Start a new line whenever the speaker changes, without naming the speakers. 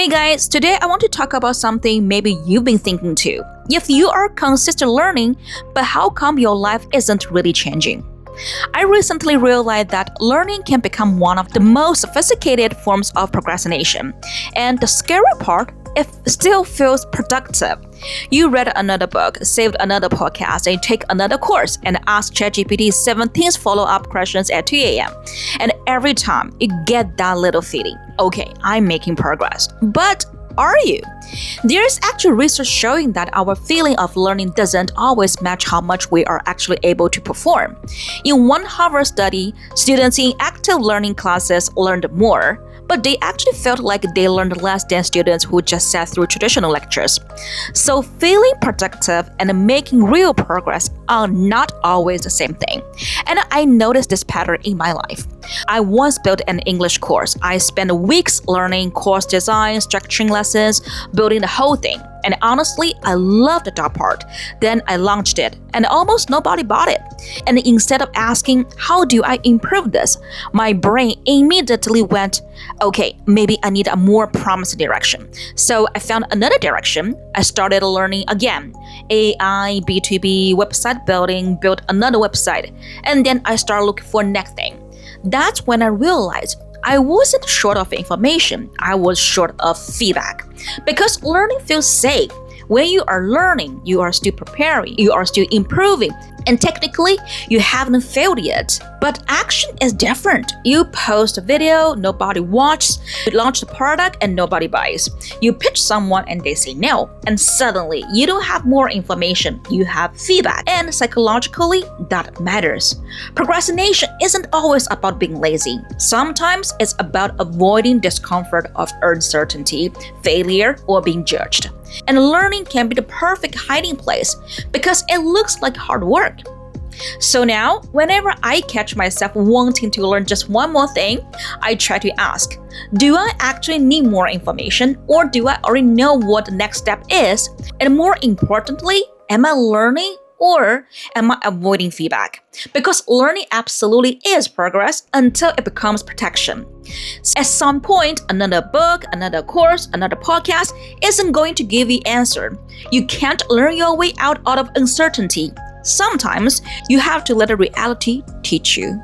Hey guys, today I want to talk about something maybe you've been thinking too. If you are consistent learning, but how come your life isn't really changing? I recently realized that learning can become one of the most sophisticated forms of procrastination. And the scary part, it still feels productive. You read another book, saved another podcast, and take another course and ask ChatGPT 17 follow-up questions at 2 a.m. And every time you get that little feeling, okay, I'm making progress. But are you? There's actually research showing that our feeling of learning doesn't always match how much we are actually able to perform. In one Harvard study, students in active learning classes learned more, but they actually felt like they learned less than students who just sat through traditional lectures. So feeling productive and making real progress are not always the same thing. And I noticed this pattern in my life. I once built an English course. I spent weeks learning course design, structuring lessons, building the whole thing. And honestly, I loved that part. Then I launched it, and almost nobody bought it. And instead of asking, how do I improve this? My brain immediately went, okay, maybe I need a more promising direction. So I found another direction. I started learning again. AI, B2B, website building, built another website. And then I started looking for next thing. That's when I realized I wasn't short of information, I was short of feedback. Because learning feels safe. When you are learning, you are still preparing, you are still improving, and technically, you haven't failed yet. But action is different. You post a video, nobody watches. You launch the product and nobody buys. You pitch someone and they say no. And suddenly, you don't have more information, you have feedback. And psychologically, that matters. Procrastination isn't always about being lazy. Sometimes it's about avoiding discomfort of uncertainty, failure, or being judged. And learning can be the perfect hiding place because it looks like hard work. So now, whenever I catch myself wanting to learn just one more thing, I try to ask, do I actually need more information, or do I already know what the next step is? And more importantly, am I learning or am I avoiding feedback? Because learning absolutely is progress until it becomes protection. At some point, another book, another course, another podcast isn't going to give you answer. You can't learn your way out of uncertainty. Sometimes you have to let the reality teach you.